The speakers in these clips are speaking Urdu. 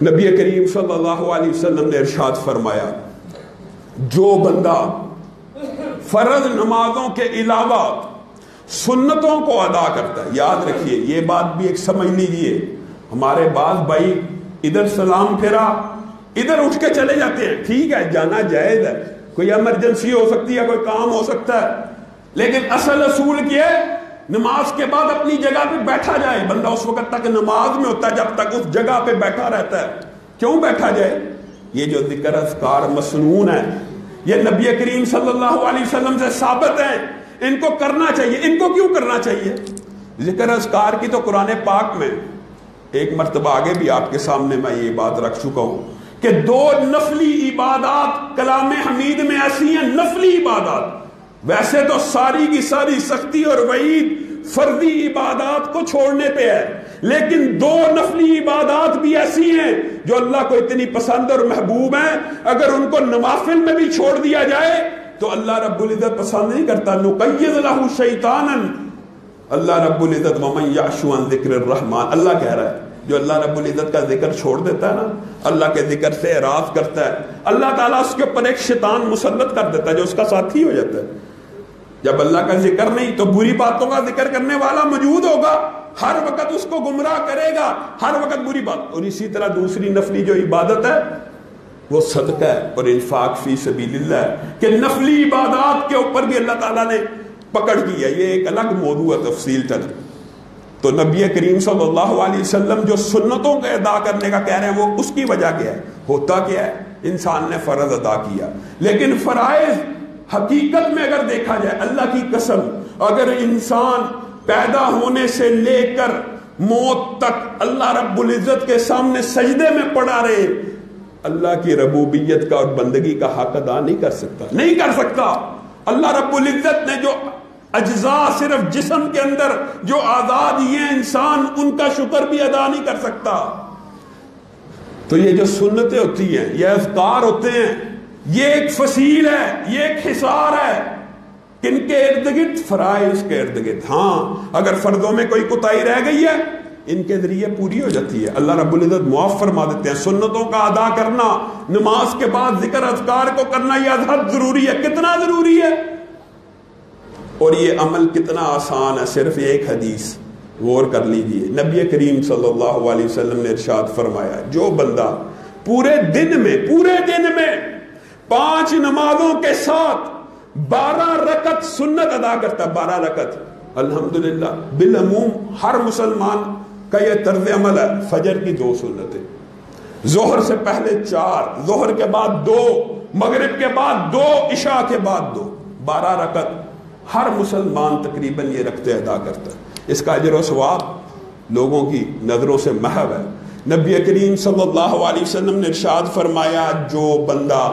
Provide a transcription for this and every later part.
نبی کریم صلی اللہ علیہ وسلم نے ارشاد فرمایا جو بندہ فرض نمازوں کے علاوہ سنتوں کو ادا کرتا ہے، یاد رکھیے یہ بات بھی ایک سمجھ لیجئے، ہمارے بعض بھائی ادھر سلام پھیرا ادھر اٹھ کے چلے جاتے ہیں، ٹھیک ہے جانا جائز ہے، کوئی ایمرجنسی ہو سکتی ہے، کوئی کام ہو سکتا ہے، لیکن اصل اصول کیا ہے نماز کے بعد اپنی جگہ پہ بیٹھا جائے۔ بندہ اس وقت تک نماز میں ہوتا ہے جب تک اس جگہ پہ بیٹھا رہتا ہے۔ کیوں بیٹھا جائے؟ یہ جو ذکر اذکار مسنون ہے یہ نبی کریم صلی اللہ علیہ وسلم سے ثابت ہیں، ان کو کرنا چاہیے۔ ان کو کیوں کرنا چاہیے؟ ذکر اذکار کی تو قرآن پاک میں ایک مرتبہ آگے بھی آپ کے سامنے میں یہ بات رکھ چکا ہوں کہ دو نفلی عبادات کلام حمید میں ایسی ہیں، نفلی عبادات، ویسے تو ساری کی ساری سختی اور وعید فرضی عبادات کو چھوڑنے پہ ہے، لیکن دو نفلی عبادات بھی ایسی ہیں جو اللہ کو اتنی پسند اور محبوب ہیں، اگر ان کو نوافل میں بھی چھوڑ دیا جائے تو اللہ رب العزت پسند نہیں کرتا۔ نقیض لہ شیطانا، اللہ رب العزت ومن یعش عن ذکر الرحمن، اللہ کہہ رہا ہے جو اللہ رب العزت کا ذکر چھوڑ دیتا ہے نا، اللہ کے ذکر سے اعراض کرتا ہے، اللہ تعالیٰ اس کے اوپر ایک شیطان مسلط کر دیتا ہے جو اس کا ساتھی ہو جاتا ہے۔ جب اللہ کا ذکر نہیں تو بری باتوں کا ذکر کرنے والا موجود ہوگا، ہر وقت اس کو گمراہ کرے گا، ہر وقت بری بات۔ اور اسی طرح دوسری نفلی جو عبادت ہے وہ صدقہ ہے اور انفاق فی سبیل اللہ ہے، کہ نفلی عبادات کے اوپر بھی اللہ تعالیٰ نے پکڑ کی ہے، یہ ایک الگ موضوع ہے تفصیل تک۔ تو نبی کریم صلی اللہ علیہ وسلم جو سنتوں کے ادا کرنے کا کہہ رہے ہیں وہ اس کی وجہ کیا ہے؟ ہوتا کیا ہے؟ انسان نے فرض ادا کیا، لیکن فرائض حقیقت میں اگر دیکھا جائے اللہ کی قسم، اگر انسان پیدا ہونے سے لے کر موت تک اللہ رب العزت کے سامنے سجدے میں پڑا رہے، اللہ کی ربوبیت کا اور بندگی کا حق ادا نہیں کر سکتا، نہیں کر سکتا۔ اللہ رب العزت نے جو اجزاء صرف جسم کے اندر جو آزاد یہ انسان ان کا شکر بھی ادا نہیں کر سکتا۔ تو یہ جو سنتیں ہوتی ہیں، یہ اذکار ہوتے ہیں، یہ ایک فصیل ہے، یہ ایک حصار ہے، کن کے ارد گرد؟ فرائض کے ارد گرد۔ ہاں اگر فرضوں میں کوئی کوتاہی رہ گئی ہے ان کے ذریعے پوری ہو جاتی ہے، اللہ رب العزت معاف فرما دیتے ہیں۔ سنتوں کا ادا کرنا، نماز کے بعد ذکر اذکار کو کرنا یہ حد ضروری ہے۔ کتنا ضروری ہے اور یہ عمل کتنا آسان ہے؟ صرف ایک حدیث غور کر لیجئے، نبی کریم صلی اللہ علیہ وسلم نے ارشاد فرمایا جو بندہ پورے دن میں 5 نمازوں کے ساتھ 12 رکعت سنت ادا کرتا، 12 رکعت، الحمدللہ بالعموم ہر مسلمان کا یہ طرز عمل ہے۔ فجر کی 2 سنتیں، ظہر سے پہلے 4، ظہر کے بعد 2، مغرب کے بعد 2، عشاء کے بعد 2، 12 رکعت ہر مسلمان تقریباً یہ رکھتے ادا کرتا ہے۔ اس کا اجر و ثواب لوگوں کی نظروں سے محو ہے۔ نبی کریم صلی اللہ علیہ وسلم نے ارشاد فرمایا جو بندہ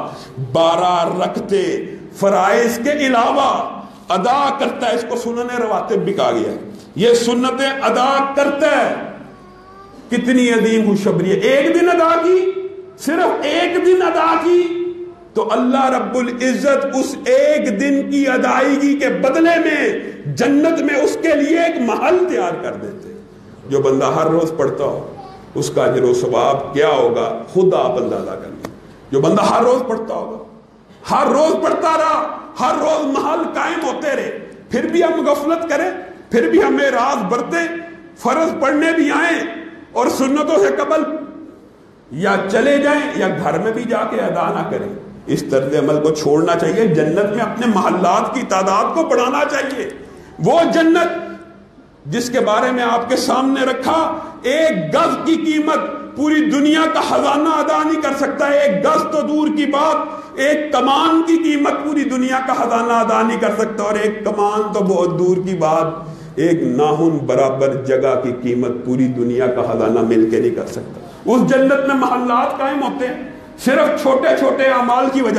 12 رکعتیں فرائض کے علاوہ ادا کرتا ہے، اس کو سنن رواتب بھی کہا گیا ہے، یہ سنتیں ادا کرتا ہے، کتنی عظیم خوشخبری ہے۔ ایک دن ادا کی، صرف ایک دن ادا کی تو اللہ رب العزت اس ایک دن کی ادائیگی کے بدلے میں جنت میں اس کے لیے ایک محل تیار کر دیتے۔ جو بندہ ہر روز پڑھتا ہو اس کا اجر و ثواب کیا ہوگا خود آپ اندازہ کر لیں۔ جو بندہ ہر روز پڑھتا ہوگا، ہر روز پڑھتا رہا، ہر روز محل قائم ہوتے رہے، پھر بھی ہم غفلت کریں، پھر بھی ہم اعراض برتیں، فرض پڑھنے بھی آئیں اور سنتوں سے قبل یا چلے جائیں یا گھر میں بھی جا کے ادا نہ کریں۔ اس طرز عمل کو چھوڑنا چاہیے، جنت میں اپنے محلات کی تعداد کو بڑھانا چاہیے۔ وہ جنت جس کے بارے میں آپ کے سامنے رکھا، 1 گز کی قیمت پوری دنیا کا خزانہ ادا نہیں کر سکتا، 1 گز تو دور کی بات، 1 کمان کی قیمت پوری دنیا کا خزانہ ادا نہیں کر سکتا، اور 1 کمان تو بہت دور کی بات، 1 ناخن برابر جگہ کی قیمت پوری دنیا کا خزانہ مل کے نہیں کر سکتا۔ اس جنت میں محلات قائم ہوتے ہیں صرف چھوٹے چھوٹے اعمال کی وجہ